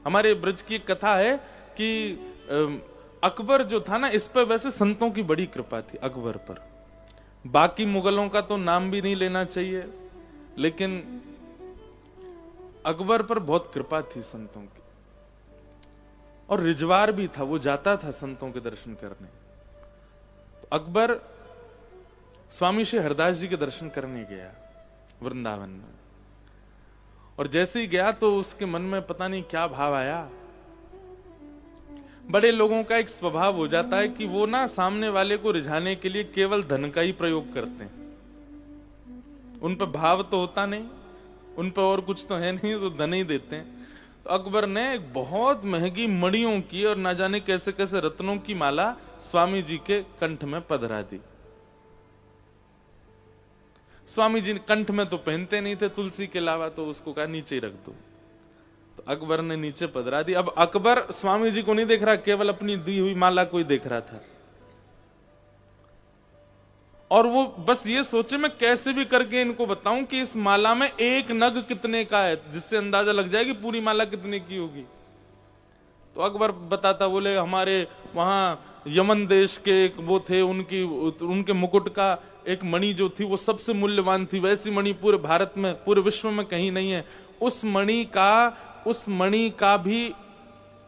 हमारे ब्रज की एक कथा है कि अकबर जो था ना, इस पर वैसे संतों की बड़ी कृपा थी अकबर पर। बाकी मुगलों का तो नाम भी नहीं लेना चाहिए, लेकिन अकबर पर बहुत कृपा थी संतों की। और रिजवार भी था, वो जाता था संतों के दर्शन करने। तो अकबर स्वामी श्री हरदास जी के दर्शन करने गया वृंदावन में, और जैसे ही गया तो उसके मन में पता नहीं क्या भाव आया। बड़े लोगों का एक स्वभाव हो जाता है कि वो ना सामने वाले को रिझाने के लिए केवल धन का ही प्रयोग करते हैं। उन पर भाव तो होता नहीं, उन पर और कुछ तो है नहीं, तो धन ही देते हैं। तो अकबर ने एक बहुत महंगी मणियों की और ना जाने कैसे कैसे रत्नों की माला स्वामी जी के कंठ में पधरा दी। स्वामी जी कंठ में तो पहनते नहीं थे तुलसी के अलावा, तो उसको कहा नीचे ही रख दो। तो अकबर ने नीचे पधरा दी। अब अकबर स्वामी जी को नहीं देख रहा, केवल अपनी दी हुई माला को ही देख रहा था। और वो बस ये सोचे मैं कैसे भी करके इनको बताऊं कि इस माला में एक नग कितने का है, जिससे अंदाजा लग जाए कि पूरी माला कितने की होगी। तो अकबर बताता, बोले हमारे वहां यमन देश के एक वो थे, उनके मुकुट का एक मणि जो थी वो सबसे मूल्यवान थी, वैसी मणि पूरे भारत में, पूरे विश्व में कहीं नहीं है। उस मणि का भी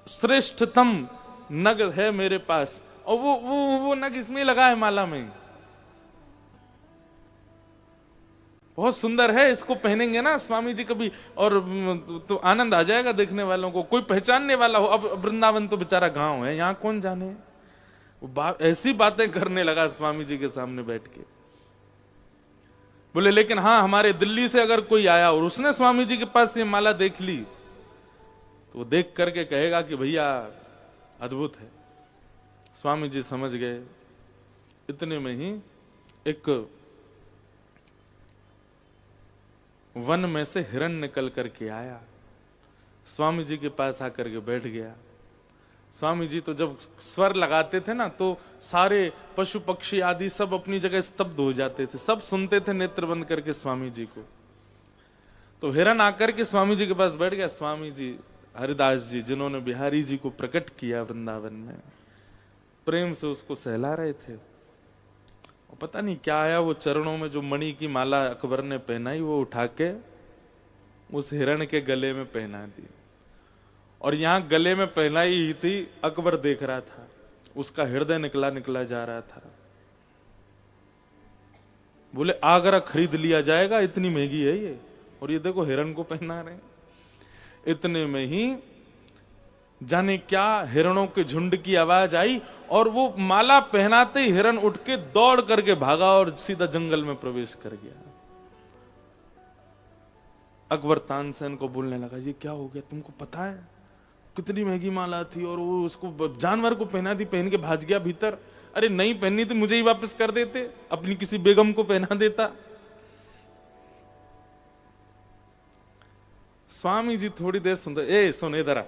श्रेष्ठतम नग है मेरे पास, और वो नग इसमें लगा है माला में। बहुत सुंदर है, इसको पहनेंगे ना स्वामी जी कभी, और तो आनंद आ जाएगा देखने वालों को, कोई पहचानने वाला हो। अब वृंदावन तो बेचारा गांव है, यहां कौन जाने। वो ऐसी बातें करने लगा स्वामी जी के सामने बैठ के। बोले लेकिन हाँ, हमारे दिल्ली से अगर कोई आया और उसने स्वामी जी के पास ये माला देख ली, तो वो देख करके कहेगा कि भैया अद्भुत है। स्वामी जी समझ गए। इतने में ही एक वन में से हिरण निकल करके आया, स्वामी जी के पास आकर के बैठ गया। स्वामी जी तो जब स्वर लगाते थे ना, तो सारे पशु पक्षी आदि सब अपनी जगह स्तब्ध हो जाते थे, सब सुनते थे नेत्र बंद करके स्वामी जी को। तो हिरण आकर के स्वामी जी के पास बैठ गया। स्वामी जी हरिदास जी, जिन्होंने बिहारी जी को प्रकट किया वृंदावन में, प्रेम से उसको सहला रहे थे। और पता नहीं क्या आया, वो चरणों में जो मणि की माला अकबर ने पहनाई, वो उठा के उस हिरण के गले में पहना दी। और यहां गले में पहनाई ही थी, अकबर देख रहा था, उसका हृदय निकला निकला जा रहा था। बोले आगरा खरीद लिया जाएगा, इतनी महंगी है ये, और ये देखो हिरण को पहना रहे। इतने में ही जाने क्या हिरणों के झुंड की आवाज आई, और वो माला पहनाते ही हिरण उठ के दौड़ करके भागा और सीधा जंगल में प्रवेश कर गया। अकबर तानसेन को बोलने लगा, ये क्या हो गया, तुमको पता है कितनी महंगी माला थी, और वो उसको जानवर को पहना दी, पहन के भाग गया भीतर। अरे नहीं पहननी थी, मुझे ही वापस कर देते, अपनी किसी बेगम को पहना देता। स्वामी जी थोड़ी देर सुनते, सुन इधर आ,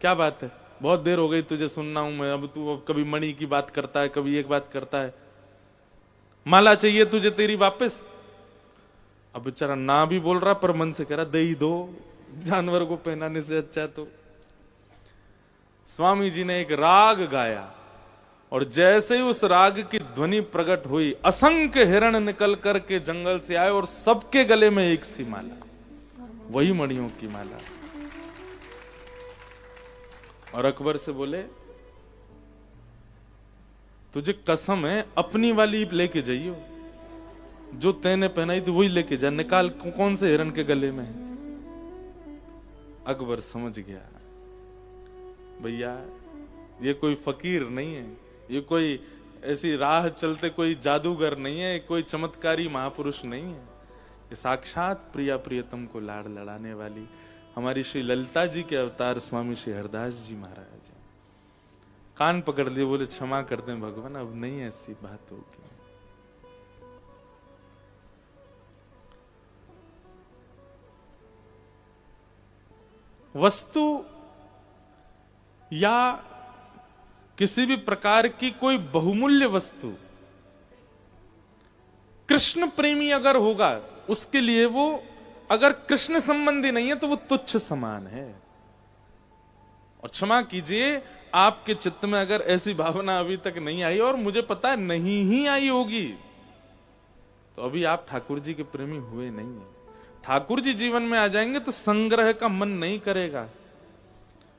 क्या बात है, बहुत देर हो गई तुझे सुनना हूं मैं, अब तू कभी मणि की बात करता है, कभी एक बात करता है, माला चाहिए तुझे तेरी वापस। अब बेचारा ना भी बोल रहा, पर मन से कह रहा दे ही दो, जानवर को पहनाने से अच्छा। तो स्वामी जी ने एक राग गाया, और जैसे ही उस राग की ध्वनि प्रकट हुई, असंख्य हिरण निकल करके जंगल से आए, और सबके गले में एक सी माला, वही मणियों की माला। और अकबर से बोले, तुझे कसम है अपनी वाली लेके जाइयो, जो तैने पहनाई थी वही लेके जा, निकाल कौन से हिरण के गले में है। अकबर समझ गया, भैया ये कोई फकीर नहीं है, ये कोई ऐसी राह चलते कोई जादूगर नहीं है, कोई चमत्कारी महापुरुष नहीं है, ये साक्षात प्रिया प्रियतम को लाड़ लड़ाने वाली हमारी श्री ललिता जी के अवतार स्वामी श्री हरदास जी महाराज। कान पकड़ लिए, बोले क्षमा करते हैं भगवान, अब नहीं ऐसी बात होगी। वस्तु या किसी भी प्रकार की कोई बहुमूल्य वस्तु, कृष्ण प्रेमी अगर होगा, उसके लिए वो अगर कृष्ण संबंधी नहीं है तो वो तुच्छ समान है। और क्षमा कीजिए, आपके चित्त में अगर ऐसी भावना अभी तक नहीं आई, और मुझे पता है नहीं ही आई होगी, तो अभी आप ठाकुर जी के प्रेमी हुए नहीं है। ठाकुर जी जीवन में आ जाएंगे तो संग्रह का मन नहीं करेगा।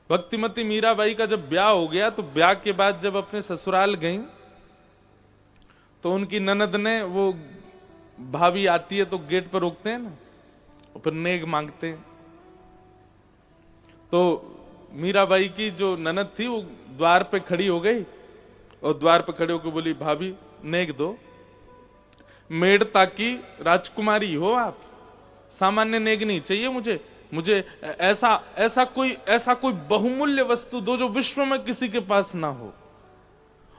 भक्तिमती मीराबाई का जब ब्याह हो गया, तो ब्याह के बाद जब अपने ससुराल गई, तो उनकी ननद ने, वो भाभी आती है तो गेट पर रोकते हैं ना, और फिर नेग मांगते हैं। तो मीराबाई की जो ननद थी वो द्वार पे खड़ी हो गई, और द्वार पे खड़े होकर बोली, भाभी नेग दो, मेड़ता की राजकुमारी हो आप, सामान्य नेग नहीं चाहिए मुझे ऐसा कोई बहुमूल्य वस्तु दो जो विश्व में किसी के पास ना हो,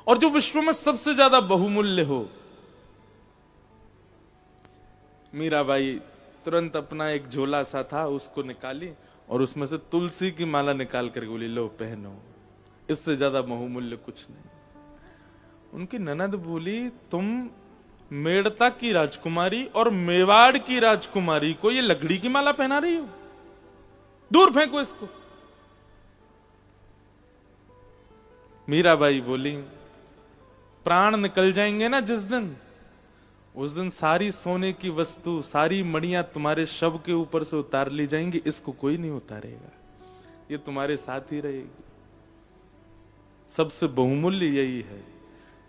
और जो विश्व में सबसे ज्यादा बहुमूल्य हो। मीराबाई तुरंत अपना एक झोला सा था उसको निकाली, और उसमें से तुलसी की माला निकाल कर बोली, लो पहनो, इससे ज्यादा बहुमूल्य कुछ नहीं। उनकी ननद बोली, तुम मेड़ता की राजकुमारी और मेवाड़ की राजकुमारी को ये लकड़ी की माला पहना रही हो, दूर फेंको इसको। मीराबाई बोली, प्राण निकल जाएंगे ना जिस दिन, उस दिन सारी सोने की वस्तु, सारी मणियां तुम्हारे शव के ऊपर से उतार ली जाएंगी, इसको कोई नहीं उतारेगा, ये तुम्हारे साथ ही रहेगी। सबसे बहुमूल्य यही है,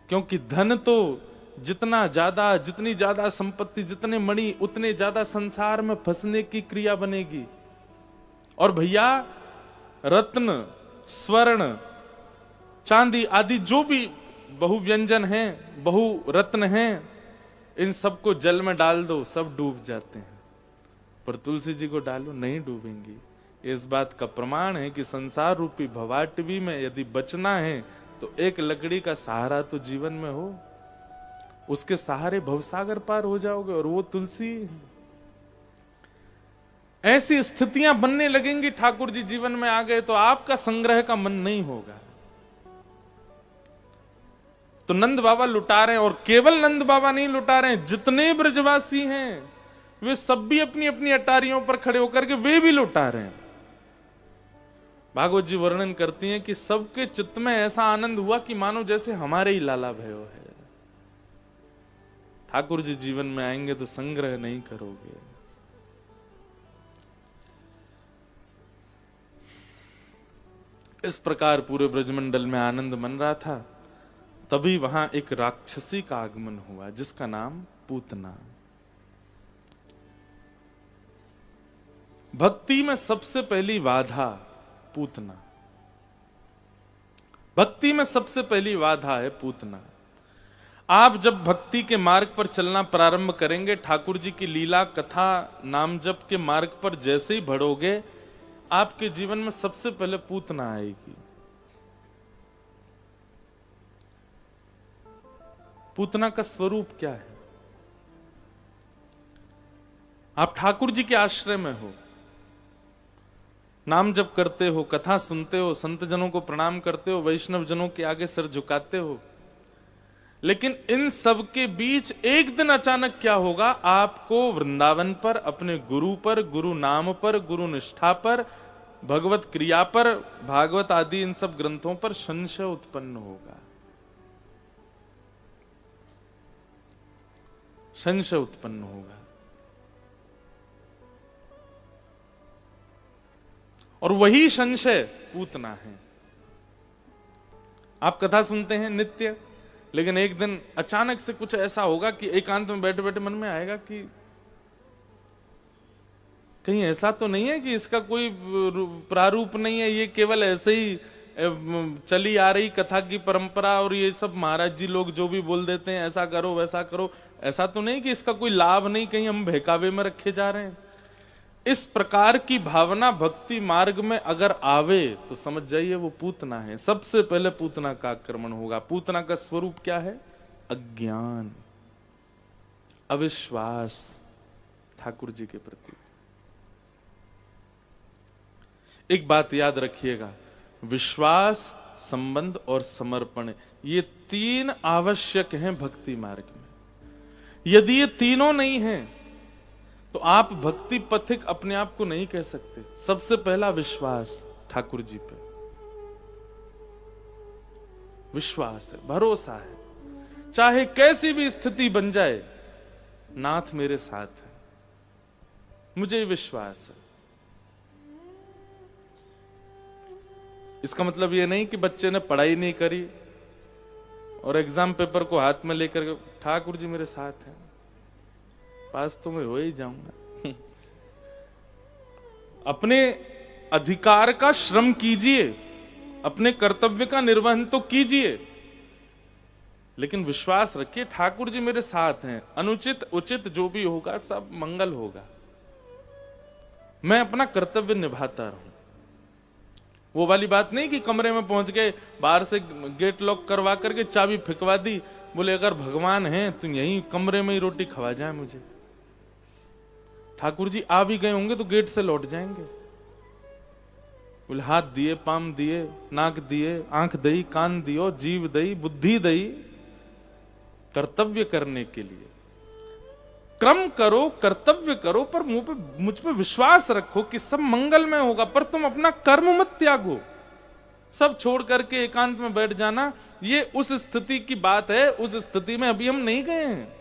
क्योंकि धन तो जितनी ज्यादा संपत्ति, जितने मणि, उतने ज्यादा संसार में फंसने की क्रिया बनेगी। और भैया, रत्न, स्वर्ण, चांदी आदि जो भी बहुव्यंजन हैं, बहु रत्न हैं, इन सबको जल में डाल दो, सब डूब जाते हैं, पर तुलसी जी को डालो, नहीं डूबेंगी। इस बात का प्रमाण है कि संसार रूपी भवाटवी में यदि बचना है तो एक लकड़ी का सहारा तो जीवन में हो, उसके सहारे भवसागर पार हो जाओगे, और वो तुलसी। ऐसी स्थितियां बनने लगेंगी, ठाकुर जी जीवन में आ गए तो आपका संग्रह का मन नहीं होगा। तो नंद बाबा लुटा रहे हैं, और केवल नंद बाबा नहीं लुटा रहे हैं, जितने ब्रजवासी हैं वे सब भी अपनी अपनी अटारियों पर खड़े होकर के वे भी लुटा रहे हैं। भागवत जी वर्णन करती हैं कि सबके चित्त में ऐसा आनंद हुआ कि मानो जैसे हमारे ही लाला भयो है। ठाकुर जी जीवन में आएंगे तो संग्रह नहीं करोगे। इस प्रकार पूरे ब्रजमंडल में आनंद मन रहा था, तभी वहां एक राक्षसी का आगमन हुआ जिसका नाम पूतना। भक्ति में सबसे पहली बाधा पूतना, भक्ति में सबसे पहली बाधा है पूतना। आप जब भक्ति के मार्ग पर चलना प्रारंभ करेंगे, ठाकुर जी की लीला कथा नाम जप के मार्ग पर जैसे ही बढ़ोगे, आपके जीवन में सबसे पहले पूतना आएगी। पूतना का स्वरूप क्या है? आप ठाकुर जी के आश्रय में हो, नाम जप करते हो, कथा सुनते हो, संत जनों को प्रणाम करते हो, वैष्णव जनों के आगे सर झुकाते हो, लेकिन इन सब के बीच एक दिन अचानक क्या होगा? आपको वृंदावन पर, अपने गुरु पर, गुरु नाम पर, गुरु निष्ठा पर, भगवत क्रिया पर, भागवत आदि इन सब ग्रंथों पर संशय उत्पन्न होगा। संशय उत्पन्न होगा, और वही संशय पूतना है। आप कथा सुनते हैं नित्य, लेकिन एक दिन अचानक से कुछ ऐसा होगा कि एकांत में बैठे बैठे मन में आएगा कि कहीं ऐसा तो नहीं है कि इसका कोई प्रारूप नहीं है, ये केवल ऐसे ही चली आ रही कथा की परंपरा, और ये सब महाराज जी लोग जो भी बोल देते हैं ऐसा करो वैसा करो, ऐसा तो नहीं कि इसका कोई लाभ नहीं, कहीं हम बहकावे में रखे जा रहे हैं। इस प्रकार की भावना भक्ति मार्ग में अगर आवे तो समझ जाइए वो पूतना है। सबसे पहले पूतना का आक्रमण होगा। पूतना का स्वरूप क्या है? अज्ञान, अविश्वास ठाकुर जी के प्रति। एक बात याद रखिएगा, विश्वास, संबंध और समर्पण, ये तीन आवश्यक हैं भक्ति मार्ग में। यदि ये तीनों नहीं हैं तो आप भक्ति पथिक अपने आप को नहीं कह सकते। सबसे पहला विश्वास ठाकुर जी पे, विश्वास है, भरोसा है। चाहे कैसी भी स्थिति बन जाए, नाथ मेरे साथ है, मुझे विश्वास है। इसका मतलब ये नहीं कि बच्चे ने पढ़ाई नहीं करी और एग्जाम पेपर को हाथ में लेकर ठाकुर जी मेरे साथ हैं, पास तो मैं हो ही जाऊंगा। अपने अधिकार का श्रम कीजिए, अपने कर्तव्य का निर्वहन तो कीजिए, लेकिन विश्वास रखिए ठाकुर जी मेरे साथ हैं। अनुचित उचित जो भी होगा सब मंगल होगा, मैं अपना कर्तव्य निभाता रहूं। वो वाली बात नहीं कि कमरे में पहुंच गए, बाहर से गेट लॉक करवा करके चाबी फेंकवा दी, बोले अगर भगवान हैं तो यहीं कमरे में ही रोटी खवा जाए मुझे। ठाकुर जी आ भी गए होंगे तो गेट से लौट जाएंगे। बोले हाथ दिए, पाम दिए, नाक दिए, आंख दई, कान दियो, जीव दई, बुद्धि दई, कर्तव्य करने के लिए। क्रम करो, कर्तव्य करो, पर मुझ पे विश्वास रखो कि सब मंगल में होगा, पर तुम अपना कर्म मत त्यागो। सब छोड़ करके एकांत में बैठ जाना, ये उस स्थिति की बात है, उस स्थिति में अभी हम नहीं गए हैं।